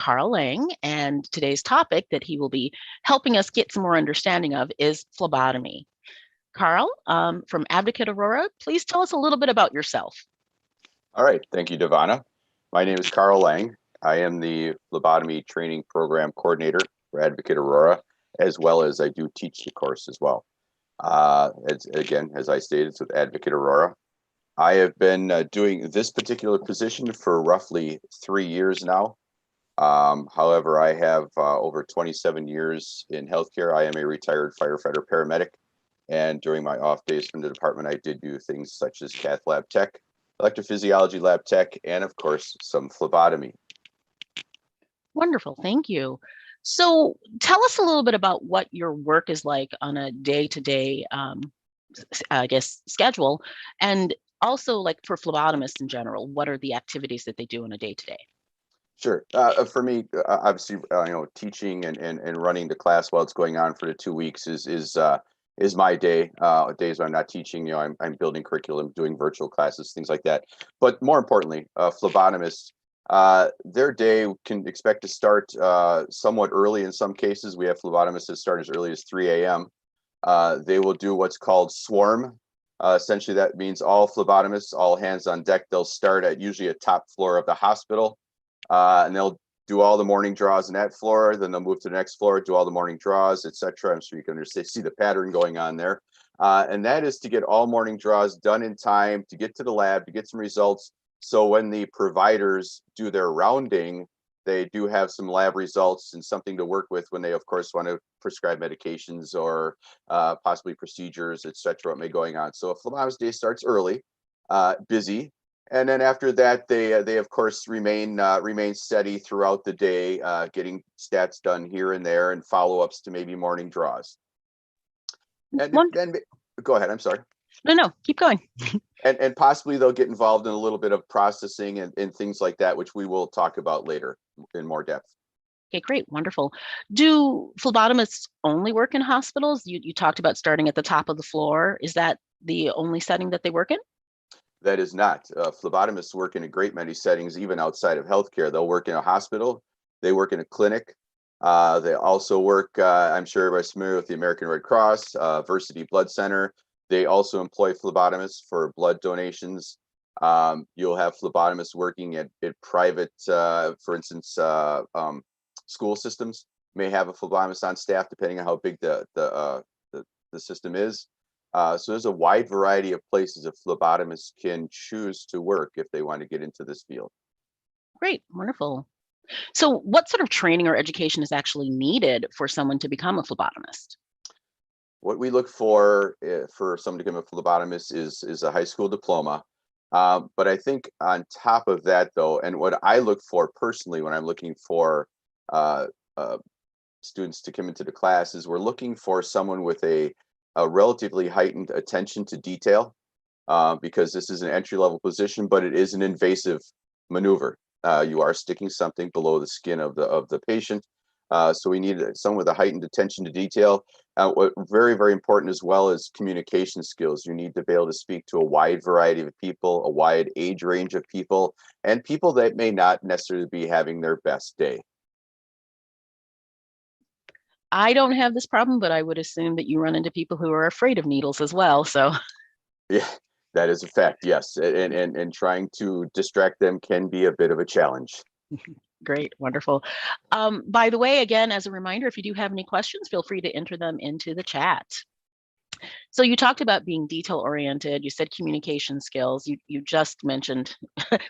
Carl Lang, and today's topic that he will be helping us get some more understanding of is phlebotomy. Carl, from Advocate Aurora, please tell us a little bit about yourself. All right. Thank you, Devana. My name is Carl Lang. I am the phlebotomy training program coordinator for Advocate Aurora, as well as I do teach the course as well. As I stated, it's with Advocate Aurora. I have been doing this particular position for roughly 3 years now. However, I have over 27 years in healthcare. I am a retired firefighter paramedic. And during my off days from the department, I did do things such as cath lab tech, electrophysiology lab tech, and of course, some phlebotomy. Wonderful, thank you. So tell us a little bit about what your work is like on a day-to-day, schedule, and also like for phlebotomists in general, what are the activities that they do on a day-to-day? Sure. For me, obviously, teaching and running the class while it's going on for the 2 weeks is my day. Days when I'm not teaching, I'm building curriculum, doing virtual classes, things like that. But more importantly, phlebotomists, their day can expect to start somewhat early. In some cases, we have phlebotomists that start as early as 3 a.m. They will do what's called swarm. Essentially, that means all phlebotomists, all hands on deck. They'll start at usually a top floor of the hospital. And they'll do all the morning draws on that floor. Then they'll move to the next floor, do all the morning draws, etc. I'm sure you can see the pattern going on there. And that is to get all morning draws done in time to get to the lab, to get some results. So when the providers do their rounding, they do have some lab results and something to work with when they, of course, want to prescribe medications or possibly procedures, etc. What may be going on. So a phlebotomist day starts early, busy. And then after that, they of course remain steady throughout the day, getting stats done here and there and follow-ups to maybe morning draws. And then go ahead. I'm sorry. No, keep going. And possibly they'll get involved in a little bit of processing and things like that, which we will talk about later in more depth. Okay, great, wonderful. Do phlebotomists only work in hospitals? You talked about starting at the top of the floor. Is that the only setting that they work in? That is not. Phlebotomists work in a great many settings, even outside of healthcare. They'll work in a hospital. They work in a clinic. They also work, I'm sure everybody's familiar with the American Red Cross, Versity Blood Center. They also employ phlebotomists for blood donations. You'll have phlebotomists working at private, for instance, school systems may have a phlebotomist on staff, depending on how big the system is. So there's a wide variety of places a phlebotomist can choose to work if they want to get into this field. Great, wonderful. So what sort of training or education is actually needed for someone to become a phlebotomist? What we look for someone to become a phlebotomist is a high school diploma. But I think on top of that, though, and what I look for personally when I'm looking for students to come into the class is we're looking for someone with a relatively heightened attention to detail, because this is an entry-level position, but it is an invasive maneuver. You are sticking something below the skin of the patient, so we need someone with a heightened attention to detail. What very, very important as well is communication skills. You need to be able to speak to a wide variety of people, a wide age range of people, and people that may not necessarily be having their best day. I don't have this problem, but I would assume that you run into people who are afraid of needles as well. So yeah, that is a fact. Yes, and trying to distract them can be a bit of a challenge. great, wonderful. By the way, again, as a reminder, if you do have any questions, feel free to enter them into the chat. So you talked about being detail oriented. You said communication skills. You just mentioned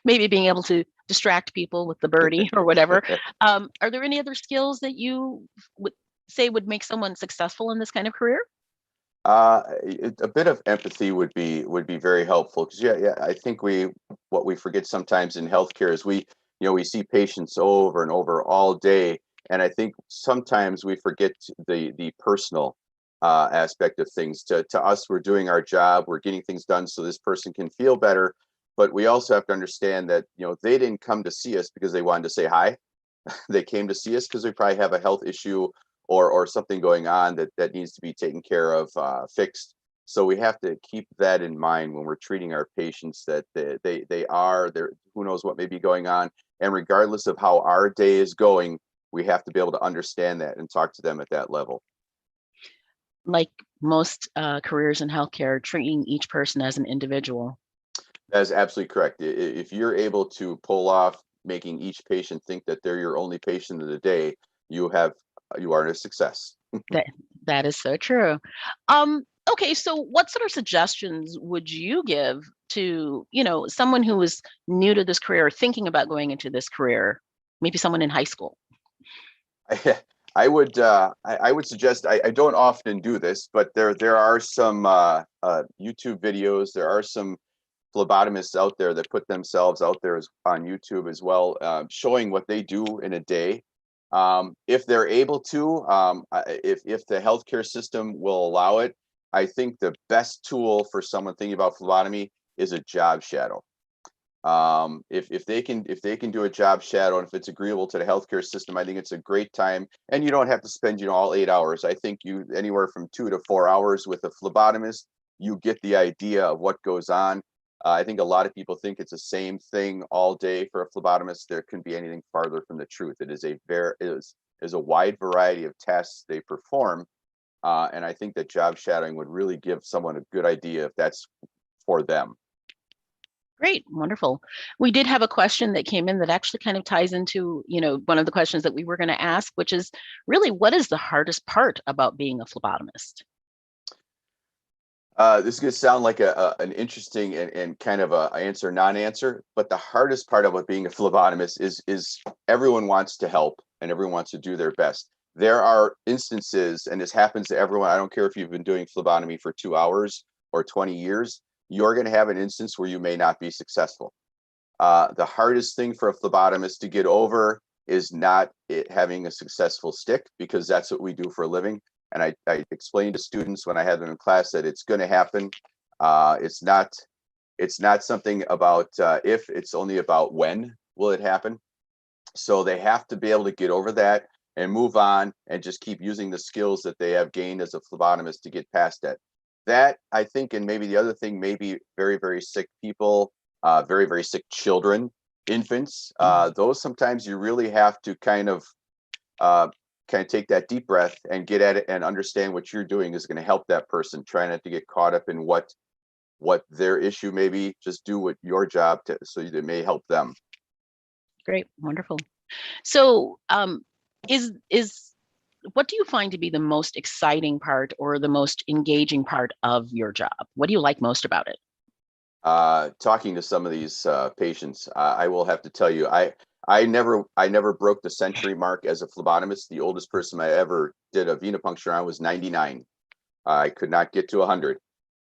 maybe being able to distract people with the birdie or whatever. Are there any other skills that you would say would make someone successful in this kind of career? A bit of empathy would be very helpful, because I think what we forget sometimes in healthcare is we see patients over and over all day, and I think sometimes we forget the personal aspect of things. To us, we're doing our job, we're getting things done so this person can feel better, but we also have to understand that they didn't come to see us because they wanted to say hi. They came to see us because we probably have a health issue or something going on that needs to be taken care of, fixed. So we have to keep that in mind when we're treating our patients, that they are there. Who knows what may be going on, And regardless of how our day is going, we have to be able to understand that and talk to them at that level. Like most careers in healthcare, treating each person as an individual. That is absolutely correct. If you're able to pull off making each patient think that they're your only patient of the day, you are a success. That that is so true. Um, okay, so what sort of suggestions would you give to, someone who is new to this career or thinking about going into this career, maybe someone in high school? I would suggest, I don't often do this, but there are some YouTube videos. There are some phlebotomists out there that put themselves out there on YouTube as well, showing what they do in a day. If they're able to, if the healthcare system will allow it, I think the best tool for someone thinking about phlebotomy is a job shadow. If they can do a job shadow, and if it's agreeable to the healthcare system, I think it's a great time. And you don't have to spend all 8 hours. I think you anywhere from 2 to 4 hours with a phlebotomist, you get the idea of what goes on. I think a lot of people think it's the same thing all day for a phlebotomist. There couldn't be anything farther from the truth. It is a wide variety of tests they perform, and I think that job shadowing would really give someone a good idea if that's for them. Great, wonderful. We did have a question that came in that actually kind of ties into, one of the questions that we were going to ask, which is really, what is the hardest part about being a phlebotomist? This is going to sound like an interesting and kind of a answer, non-answer, but the hardest part about being a phlebotomist is everyone wants to help and everyone wants to do their best. There are instances, and this happens to everyone. I don't care if you've been doing phlebotomy for 2 hours or 20 years, you're going to have an instance where you may not be successful. The hardest thing for a phlebotomist to get over is not having a successful stick, because that's what we do for a living. And I explain to students when I have them in class that it's going to happen. It's not something about if, it's only about when will it happen. So they have to be able to get over that and move on and just keep using the skills that they have gained as a phlebotomist to get past that. That, I think, and maybe the other thing, maybe very, very sick people, very, very sick children, infants, those sometimes you really have to kind of take that deep breath and get at it and understand what you're doing is going to help that person. Try not to get caught up in what their issue may be. Just do what your job so that it may help them. Great, wonderful. So, is what do you find to be the most exciting part or the most engaging part of your job? What do you like most about it? Talking to some of these patients, I will have to tell you, I never broke the century mark as a phlebotomist. The oldest person I ever did a venipuncture on was 99. I could not get to 100.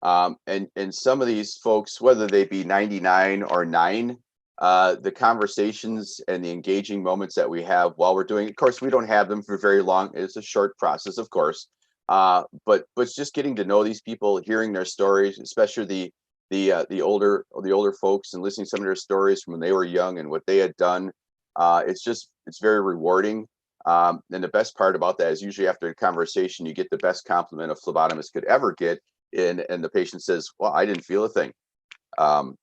And some of these folks, whether they be 99 or 9, the conversations and the engaging moments that we have while we're doing, of course, we don't have them for very long. It's a short process, of course. But it's just getting to know these people, hearing their stories, especially the older folks, and listening to some of their stories from when they were young and what they had done. It's very rewarding. And the best part about that is usually after a conversation, you get the best compliment a phlebotomist could ever get. And the patient says, well, I didn't feel a thing.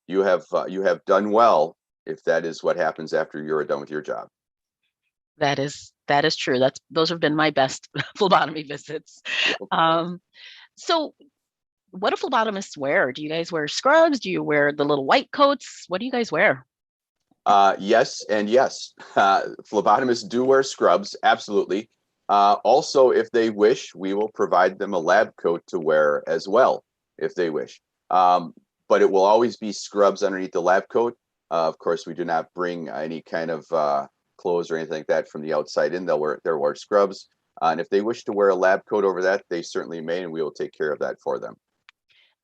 You have done well, if that is what happens after you're done with your job. That is true. Those have been my best phlebotomy visits. So what do phlebotomists wear? Do you guys wear scrubs? Do you wear the little white coats? What do you guys wear? Yes and yes. Phlebotomists do wear scrubs, absolutely. Also, if they wish, we will provide them a lab coat to wear as well, if they wish. But it will always be scrubs underneath the lab coat. Of course, we do not bring any kind of clothes or anything like that from the outside in. They'll wear scrubs. And if they wish to wear a lab coat over that, they certainly may, and we will take care of that for them.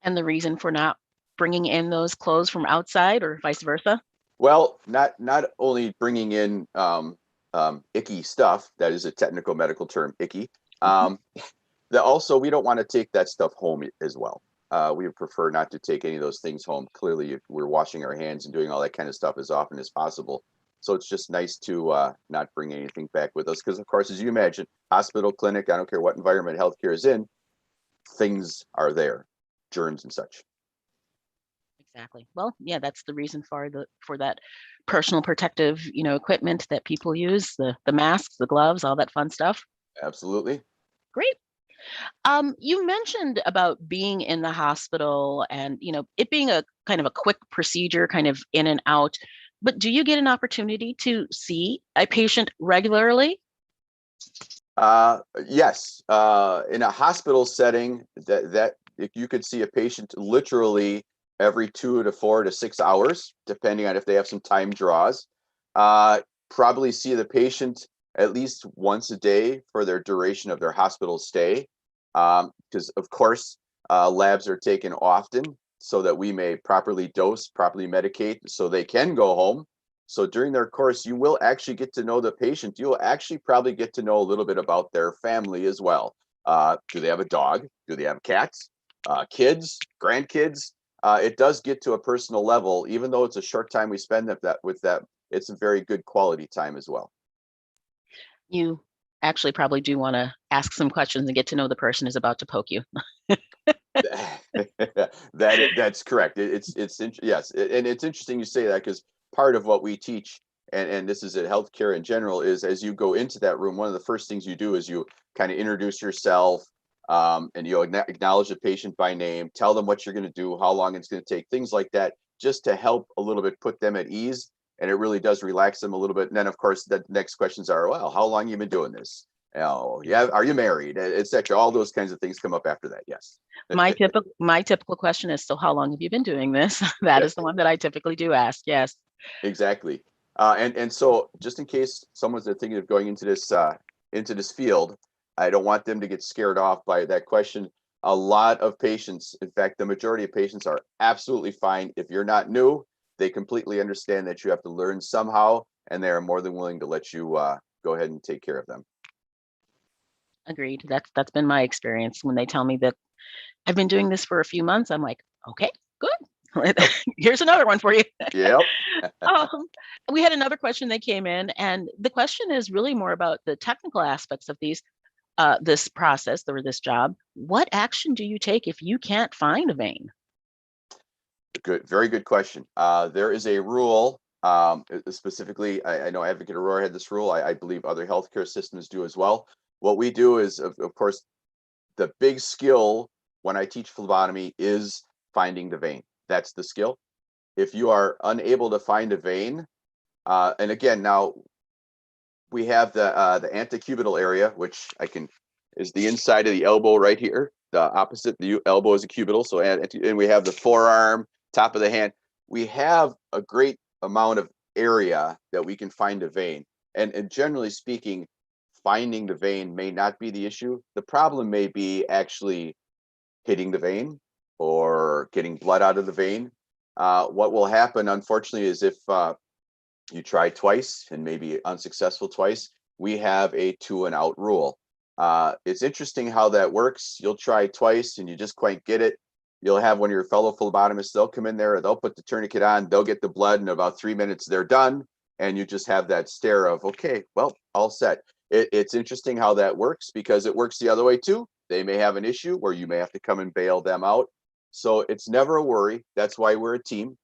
And the reason for not bringing in those clothes from outside, or vice versa? Well, not only bringing in icky stuff, that is a technical medical term, icky. Also, we don't want to take that stuff home as well. We would prefer not to take any of those things home. Clearly, if we're washing our hands and doing all that kind of stuff as often as possible. So it's just nice to not bring anything back with us. Because, of course, as you imagine, hospital, clinic, I don't care what environment healthcare is in, things are there, germs and such. Exactly. Well, yeah, that's the reason for that personal protective, equipment that people use, the masks, the gloves, all that fun stuff. Absolutely. Great. You mentioned about being in the hospital and, it being a kind of a quick procedure, kind of in and out. But do you get an opportunity to see a patient regularly? Yes. In a hospital setting, that if you could see a patient literally every 2 to 4 to 6 hours, depending on if they have some time draws. Uh, Probably see the patient at least once a day for their duration of their hospital stay. Because of course, labs are taken often so that we may properly dose, properly medicate, so they can go home. So during their course, you will actually get to know the patient. You'll actually probably get to know a little bit about their family as well. Do they have a dog? Do they have cats? Kids? Grandkids? It does get to a personal level, even though it's a short time we spend with that. It's a very good quality time as well. You actually probably do want to ask some questions and get to know the person who's about to poke you. That's correct. Yes, and it's interesting you say that because part of what we teach, and this is at healthcare in general, is as you go into that room, one of the first things you do is you kind of introduce yourself, and you acknowledge the patient by name, tell them what you're going to do, how long it's going to take, things like that, just to help a little bit put them at ease, and it really does relax them a little bit. And then of course the next questions are, well, how long you been doing this? Oh, yeah. Are you married? Etc. All those kinds of things come up after that. Yes. My typical question is, so how long have you been doing this? That Yeah, is the one that I typically do ask. Yes. exactly. And so just in case someone's thinking of going into this field, I don't want them to get scared off by that question. A lot of patients, in fact, the majority of patients are absolutely fine. If you're not new, they completely understand that you have to learn somehow, and they are more than willing to let you go ahead and take care of them. Agreed. That's been my experience. When they tell me that I've been doing this for a few months, I'm like, okay, good. Yep. Here's another one for you. Yep. Um, we had another question that came in, and the question is really more about the technical aspects of this process or this job. What action do you take if you can't find a vein? Good, very good question. There is a rule, specifically, I know Advocate Aurora had this rule. I believe other healthcare systems do as well. What we do is, of course, the big skill when I teach phlebotomy is finding the vein. That's the skill. If you are unable to find a vein, and again, now we have the antecubital area, which is the inside of the elbow right here. The opposite, the elbow is a cubital. So, and we have the forearm, top of the hand. We have a great amount of area that we can find a vein. And generally speaking, finding the vein may not be the issue. The problem may be actually hitting the vein or getting blood out of the vein. What will happen, unfortunately, is if you try twice and maybe unsuccessful twice, we have a 2 and out rule. It's interesting how that works. You'll try twice and you just quite get it. You'll have one of your fellow phlebotomists, they'll come in there, they'll put the tourniquet on, they'll get the blood, in about 3 minutes, they're done. And you just have that stare of, okay, well, all set. It's interesting how that works because it works the other way too. They may have an issue where you may have to come and bail them out. So it's never a worry. That's why we're a team.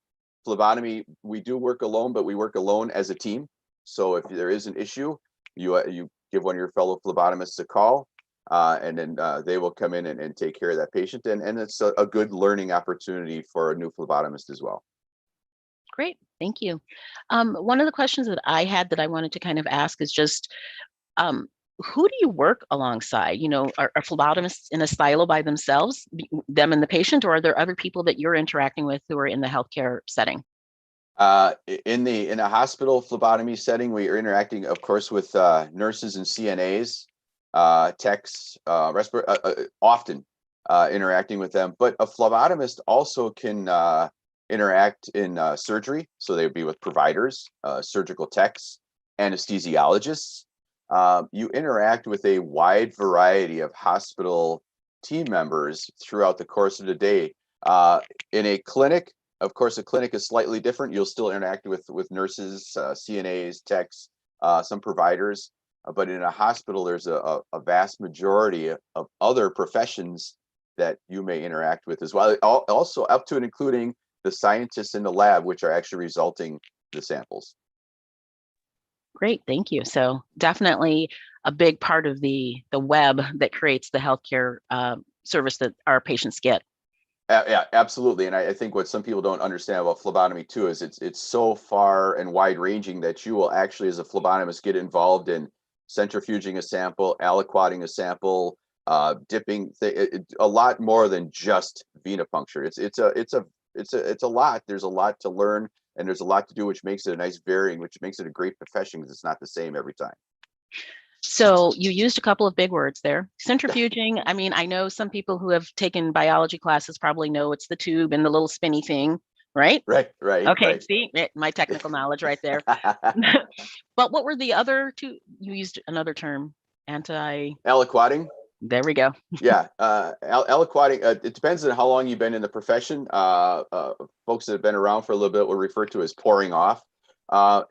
Phlebotomy, we do work alone, but we work alone as a team. So if there is an issue, you give one of your fellow phlebotomists a call, and then they will come in and take care of that patient. And it's a good learning opportunity for a new phlebotomist as well. Great, thank you. One of the questions that I had that I wanted to kind of ask is just, um, who do you work alongside? Are phlebotomists in a silo by themselves, them and the patient, or are there other people that you're interacting with who are in the healthcare setting? In a hospital phlebotomy setting, we are interacting, of course, with nurses and CNAs, techs, often interacting with them. But a phlebotomist also can interact in surgery, so they would be with providers, surgical techs, anesthesiologists. You interact with a wide variety of hospital team members throughout the course of the day. In a clinic, of course, a clinic is slightly different. You'll still interact with nurses, CNAs, techs, some providers. But in a hospital, there's a vast majority of other professions that you may interact with as well. Also up to and including the scientists in the lab, which are actually resulting the samples. Great, thank you. So definitely a big part of the web that creates the healthcare service that our patients get. Yeah, absolutely. And I think what some people don't understand about phlebotomy too is it's so far and wide ranging that you will actually, as a phlebotomist, get involved in centrifuging a sample, aliquoting a sample, dipping a lot more than just venipuncture. It's a lot. There's a lot to learn, and there's a lot to do, which makes it a nice varying, which makes it a great profession because it's not the same every time. So you used a couple of big words there. Centrifuging. I mean, I know some people who have taken biology classes probably know it's the tube and the little spinny thing, right? Okay, Right. see, my technical knowledge right there. But what were the other two? You used another term, anti. Aliquoting. There we go. Yeah, aliquoting. It depends on how long you've been in the profession. Folks that have been around for a little bit will refer to as pouring off. I'll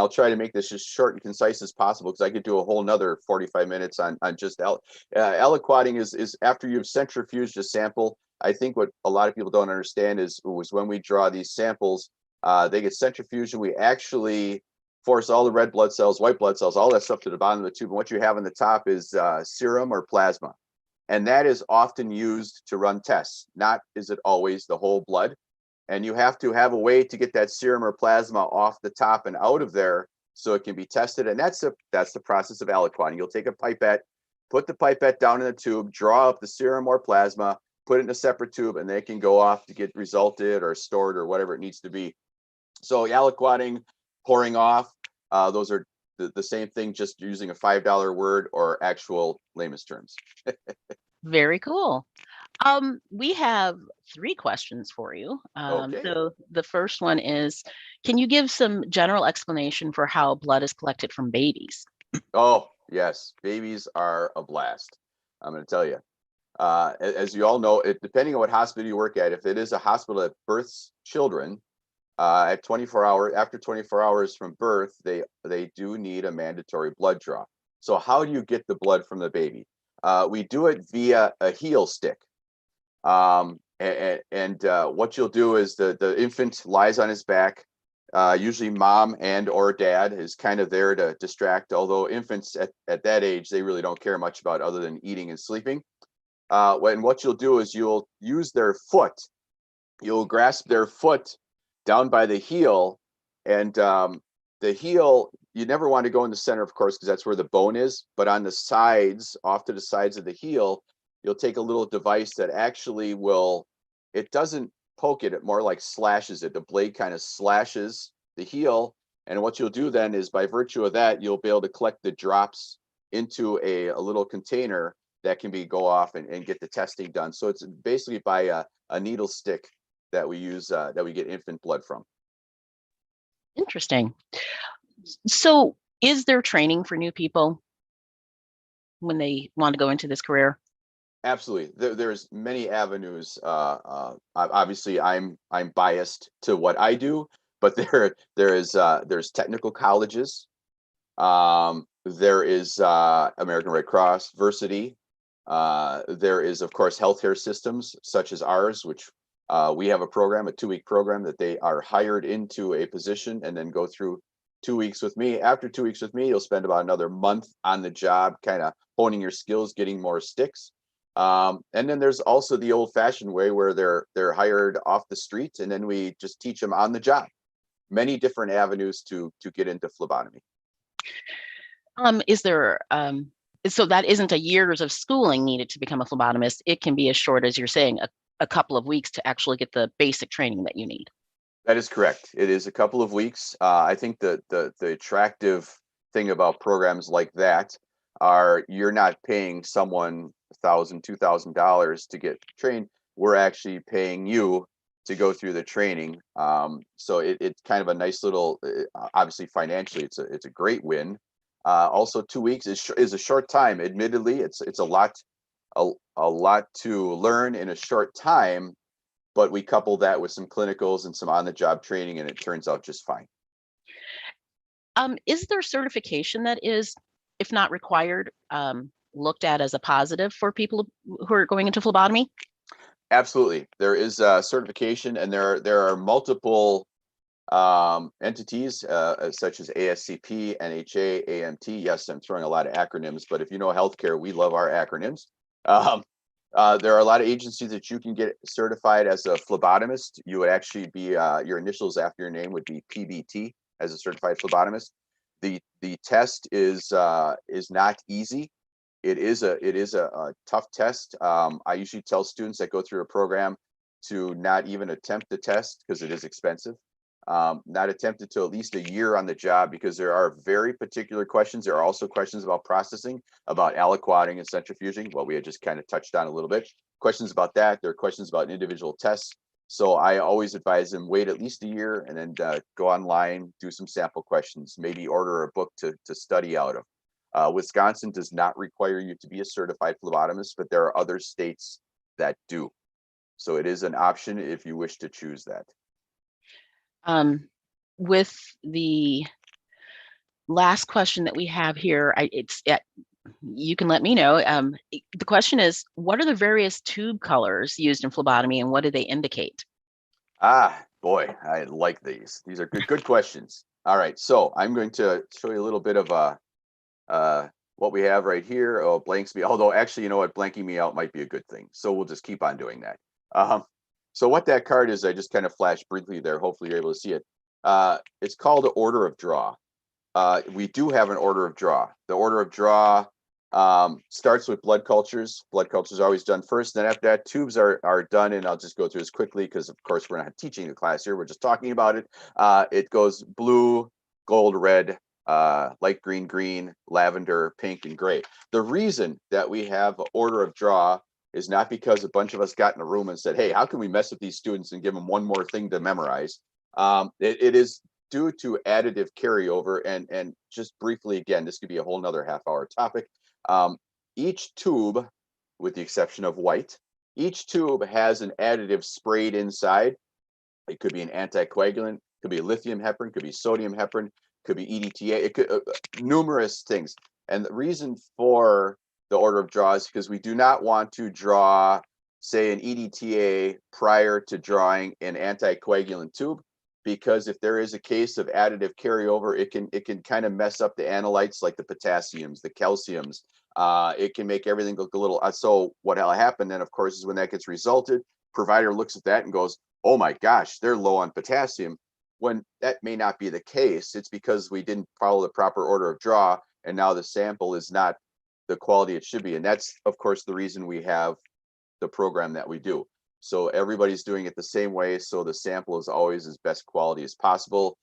try to make this as short and concise as possible because I could do a whole nother 45 minutes on just aliquoting is after you've centrifuged a sample. I think what a lot of people don't understand was when we draw these samples, they get centrifuged and we actually force all the red blood cells, white blood cells, all that stuff to the bottom of the tube. And what you have on the top is serum or plasma. And that is often used to run tests. Not is it always the whole blood. And you have to have a way to get that serum or plasma off the top and out of there so it can be tested. And that's the process of aliquoting. You'll take a pipette, put the pipette down in the tube, draw up the serum or plasma, put it in a separate tube, and they can go off to get resulted or stored or whatever it needs to be. So aliquoting, pouring off, those are the same thing, just using a $5 word or actual layman's terms. Very cool. We have three questions for you. Okay. So the first one is, can you give some general explanation for how blood is collected from babies? Oh, yes. Babies are a blast. I'm going to tell you. As you all know, depending on what hospital you work at, if it is a hospital that births children, at 24 hours, after 24 hours from birth, they do need a mandatory blood draw. So how do you get the blood from the baby? We do it via a heel stick. What you'll do is the infant lies on his back. Usually mom and or dad is kind of there to distract, although infants at that age, they really don't care much about other than eating and sleeping. What you'll do is you'll use their foot. You'll grasp their foot down by the heel, and the heel, you never want to go in the center, of course, because that's where the bone is, but on the sides, off to the sides of the heel, you'll take a little device that actually it doesn't poke it, it more like slashes it. The blade kind of slashes the heel, and what you'll do then is, by virtue of that, you'll be able to collect the drops into a little container that can go off and get the testing done. So it's basically by a needle stick that we use, that we get infant blood from. Interesting. So is there training for new people when they want to go into this career? Absolutely. There's many avenues. Obviously, I'm biased to what I do, but there's technical colleges. There is American Red Cross, Versity. There is, of course, healthcare systems such as ours, which we have a 2-week program that they are hired into a position and then go through 2 weeks with me. After 2 weeks with me, you'll spend about another month on the job, kind of honing your skills, getting more sticks. And then there's also the old-fashioned way where they're hired off the street, and then we just teach them on the job. Many different avenues to get into phlebotomy. Is there so that isn't a years of schooling needed to become a phlebotomist? It can be as short as, you're saying, a couple of weeks to actually get the basic training that you need. That is correct. It is a couple of weeks. I think the attractive thing about programs like that are you're not paying someone $1,000, $2,000 to get trained. We're actually paying you to go through the training. So it's kind of a nice little, obviously financially, it's a great win. Also, 2 weeks is a short time. Admittedly, it's a lot to learn in a short time, but we couple that with some clinicals and some on-the-job training, and it turns out just fine. Is there certification that is, if not required, looked at as a positive for people who are going into phlebotomy? Absolutely. There is certification, and there are multiple entities such as ASCP, NHA, AMT. Yes, I'm throwing a lot of acronyms, but if you know healthcare, we love our acronyms. Um, there are a lot of agencies that you can get certified as a phlebotomist. You would actually be your initials after your name would be PBT as a certified phlebotomist. The test is not easy. It is a tough test. I usually tell students that go through a program to not even attempt the test because it is expensive. Not attempt it to at least a year on the job, because there are very particular questions. There are also questions about processing, about aliquoting and centrifuging, what we had just kind of touched on a little bit. Questions about that. There are questions about individual tests. So I always advise them wait at least a year and then go online, do some sample questions, maybe order a book to study out of. Wisconsin does not require you to be a certified phlebotomist, but there are other states that do. So it is an option if you wish to choose that. With the last question that we have here, you can let me know. The question is, what are the various tube colors used in phlebotomy, and what do they indicate? Ah, boy, I like these. These are good questions. All right, so I'm going to show you a little bit of what we have right here. Oh, blanks me. Although actually, you know what, blanking me out might be a good thing. So we'll just keep on doing that. So what that card is, I just kind of flashed briefly there. Hopefully you're able to see it. It's called the order of draw. We do have an order of draw. The order of draw starts with blood cultures. Blood cultures are always done first. Then after that, tubes are done, and I'll just go through this quickly because, of course, we're not teaching the class here. We're just talking about it. It goes blue, gold, red, light green, green, lavender, pink, and gray. The reason that we have an order of draw is not because a bunch of us got in a room and said, hey, how can we mess with these students and give them one more thing to memorize? It is due to additive carryover. And just briefly, again, this could be a whole nother half-hour topic. Each tube, with the exception of white, each tube has an additive sprayed inside. It could be an anticoagulant, could be lithium heparin, could be sodium heparin, could be EDTA, it could numerous things. And the reason for the order of draw is because we do not want to draw, say, an EDTA prior to drawing an anticoagulant tube, because if there is a case of additive carryover, it can kind of mess up the analytes like the potassiums, the calciums. It can make everything look a little. So what will happen then, of course, is when that gets resulted, provider looks at that and goes, oh my gosh, they're low on potassium. When that may not be the case, it's because we didn't follow the proper order of draw, and now the sample is not the quality it should be. And that's, of course, the reason we have the program that we do. So everybody's doing it the same way, so the sample is always as best quality as possible,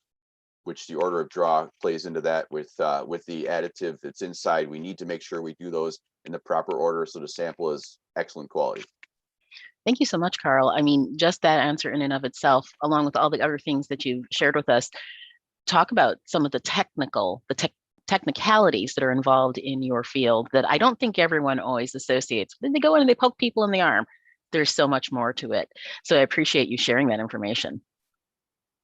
which the order of draw plays into that with the additive that's inside. We need to make sure we do those in the proper order so the sample is excellent quality. Thank you so much, Carl. I mean, just that answer in and of itself, along with all the other things that you've shared with us, talk about some of the technicalities that are involved in your field that I don't think everyone always associates. Then they go in and they poke people in the arm. There's so much more to it. So I appreciate you sharing that information.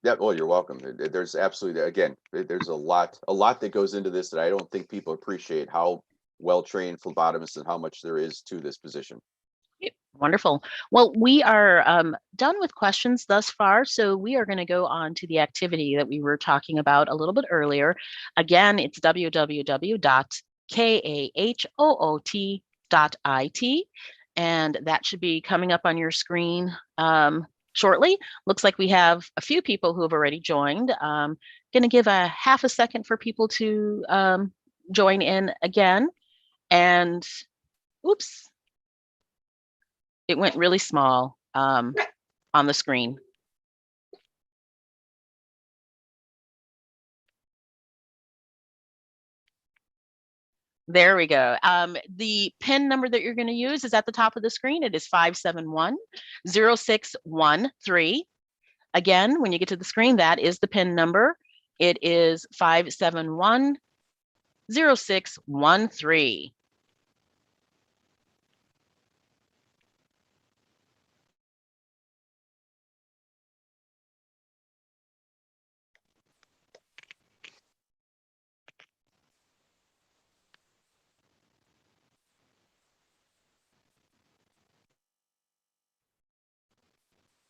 Yeah, well, you're welcome. There's absolutely, again, there's a lot that goes into this that I don't think people appreciate, how well trained phlebotomists and how much there is to this position. Wonderful. Well, we are done with questions thus far, so we are going to go on to the activity that we were talking about a little bit earlier. Again, it's www.kahoot.it, and that should be coming up on your screen shortly. Looks like we have a few people who have already joined. Going to give a half a second for people to join in again. And oops. It went really small on the screen. There we go. The PIN number that you're going to use is at the top of the screen. It is 571-0613. Again, when you get to the screen, that is the PIN number. It is 571-0613.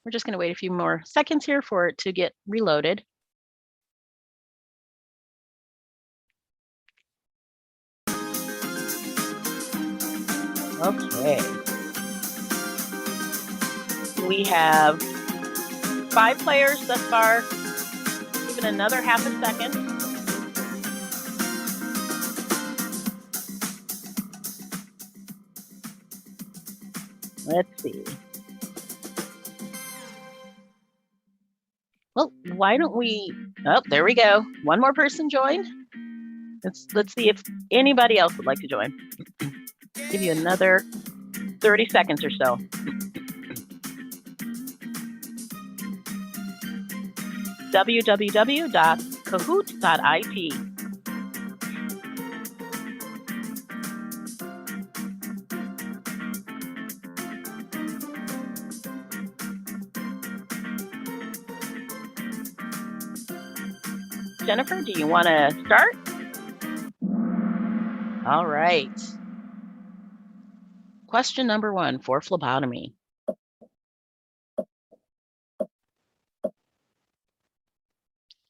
We're just going to wait a few more seconds here for it to get reloaded. Okay. We have 5 players thus far. Give it another half a second. Let's see. Well, why don't we, oh, there we go. One more person joined. Let's see if anybody else would like to join. Give you another 30 seconds or so. www.kahoot.it. Jennifer, do you want to start? All right. Question number 1 for phlebotomy.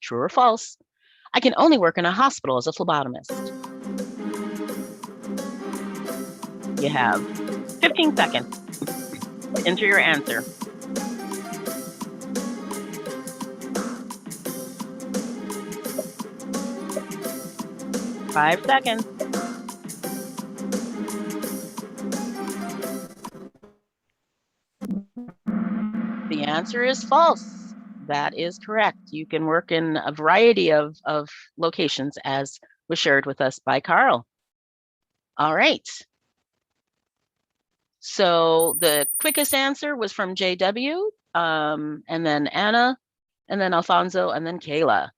True or false? I can only work in a hospital as a phlebotomist. You have 15 seconds to enter your answer. 5 seconds. The answer is false. That is correct. You can work in a variety of locations, as was shared with us by Carl. All right. So the quickest answer was from JW, and then Anna, and then Alfonso, and then Kayla.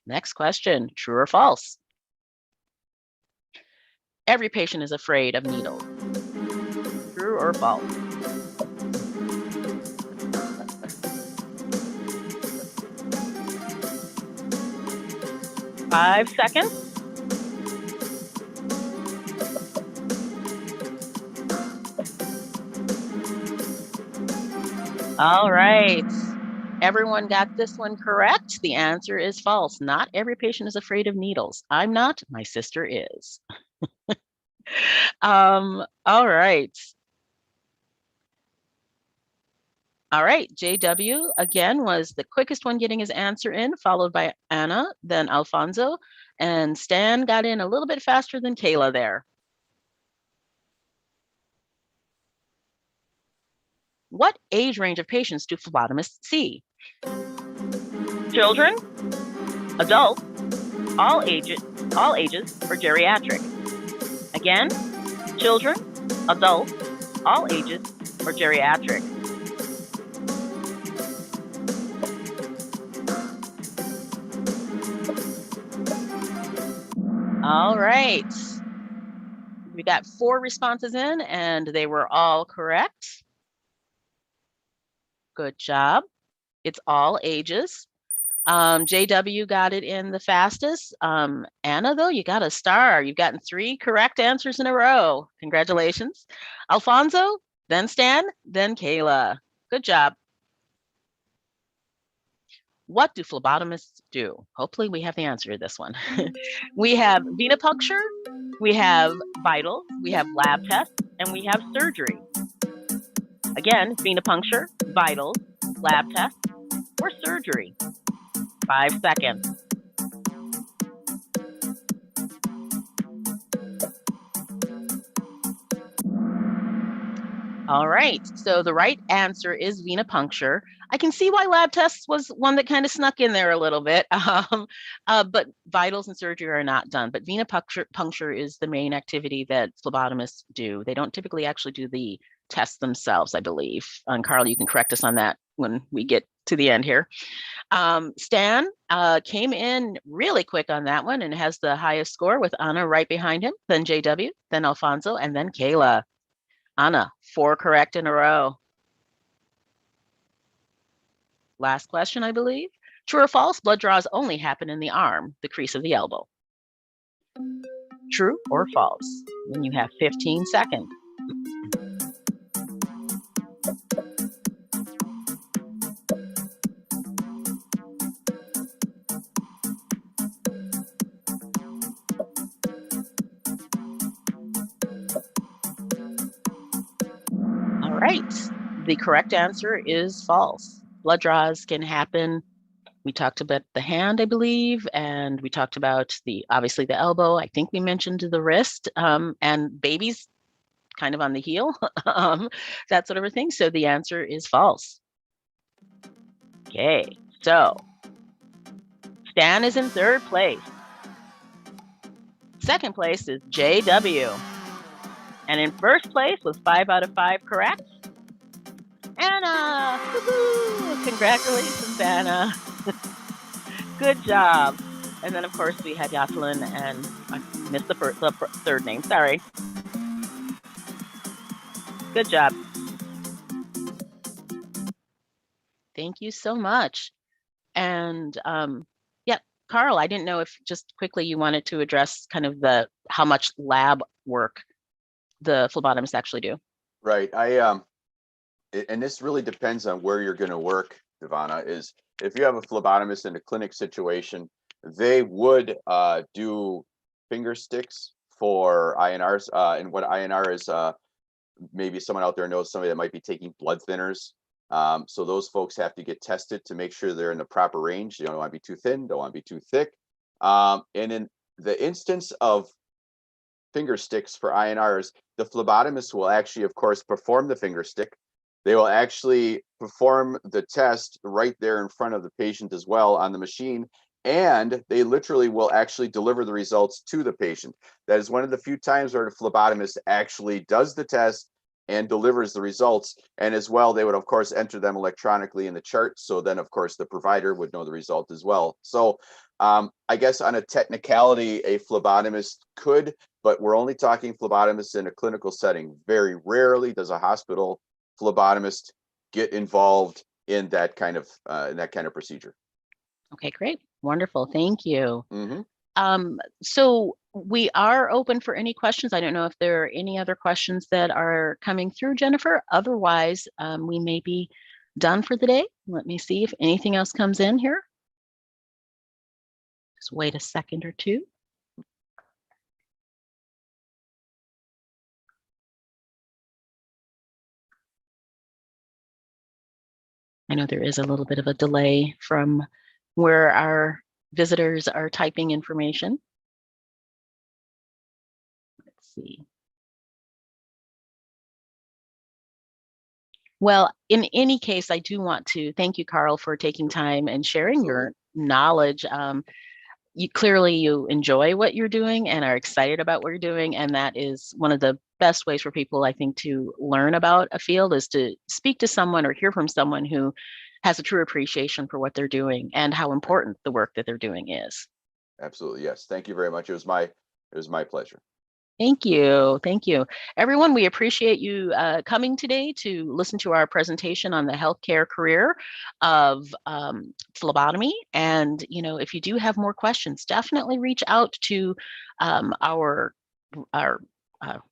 Next question, true or false? Every patient is afraid of needles. True or false? Five seconds. All right. Everyone got this one correct. The answer is false. Not every patient is afraid of needles. I'm not. My sister is. All right. All right. JW, again, was the quickest one getting his answer in, followed by Anna, then Alfonso, and Stan got in a little bit faster than Kayla there. What age range of patients do phlebotomists see? Children, adults, all ages, or geriatric? Again, children, adults, all ages, or geriatric? All right. We got 4 responses in, and they were all correct. Good job. It's all ages. JW got it in the fastest. Anna, though, you got a star. You've gotten 3 correct answers in a row. Congratulations. Alfonso, then Stan, then Kayla. Good job. What do phlebotomists do? Hopefully we have the answer to this one. We have venipuncture, we have vitals, we have lab tests, and we have surgery. Again, venipuncture, vitals, lab tests, or surgery. 5 seconds. All right, so the right answer is venipuncture. I can see why lab tests was one that kind of snuck in there a little bit, but vitals and surgery are not done. But venipuncture is the main activity that phlebotomists do. They don't typically actually do the tests themselves, I believe. And Carl, you can correct us on that when we get to the end here. Stan came in really quick on that one and has the highest score, with Anna right behind him, then JW, then Alfonso, and then Kayla. Anna, 4 correct in a row. Last question, I believe. True or false, blood draws only happen in the arm, the crease of the elbow? True or false? Then you have 15 seconds. right. The correct answer is false. Blood draws can happen. We talked about the hand, I believe, and we talked about obviously the elbow. I think we mentioned the wrist, and babies kind of on the heel, that sort of a thing. So the answer is false. Okay, so Stan is in third place. Second place is JW. And in first place with 5 out of 5 correct, Anna. Woo-hoo! Congratulations, Anna. Good job. And then, of course, we had Jocelyn, and I missed the third name. Sorry. Good job. Thank you so much. And yeah, Carl, I didn't know if just quickly you wanted to address kind of how much lab work the phlebotomists actually do. Right. And this really depends on where you're going to work, Ivana, is if you have a phlebotomist in a clinic situation, they would do finger sticks for INRs. And what INR is, maybe someone out there knows somebody that might be taking blood thinners. So those folks have to get tested to make sure they're in the proper range. You don't want to be too thin, don't want to be too thick. And in the instance of finger sticks for INRs, the phlebotomist will actually, of course, perform the finger stick. They will actually perform the test right there in front of the patient as well on the machine. And they literally will actually deliver the results to the patient. That is one of the few times where the phlebotomist actually does the test and delivers the results. And as well, they would, of course, enter them electronically in the chart. So then, of course, the provider would know the result as well. So I guess on a technicality, a phlebotomist could, but we're only talking phlebotomists in a clinical setting. Very rarely does a hospital phlebotomist get involved in that kind of procedure. Okay, great. Wonderful. Thank you. Mm-hmm. So we are open for any questions. I don't know if there are any other questions that are coming through, Jennifer. Otherwise, we may be done for the day. Let me see if anything else comes in here. Just wait a second or two. I know there is a little bit of a delay from where our visitors are typing information. Let's see. Well, in any case, I do want to thank you, Carl, for taking time and sharing your knowledge. You enjoy what you're doing and are excited about what you're doing. And that is one of the best ways for people, I think, to learn about a field is to speak to someone or hear from someone who has a true appreciation for what they're doing and how important the work that they're doing is. Absolutely. Yes. Thank you very much. It was my pleasure. Thank you. Thank you. Everyone, we appreciate you coming today to listen to our presentation on the healthcare career of phlebotomy. And, if you do have more questions, definitely reach out to our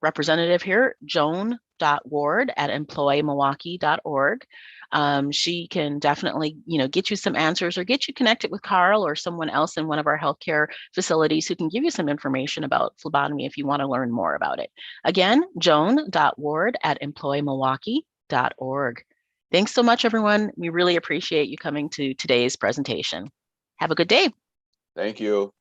representative here, joan.ward@employmilwaukee.org. She can definitely, get you some answers or get you connected with Carl or someone else in one of our healthcare facilities who can give you some information about phlebotomy if you want to learn more about it. Again, joan.ward@employmilwaukee.org. Thanks so much, everyone. We really appreciate you coming to today's presentation. Have a good day. Thank you.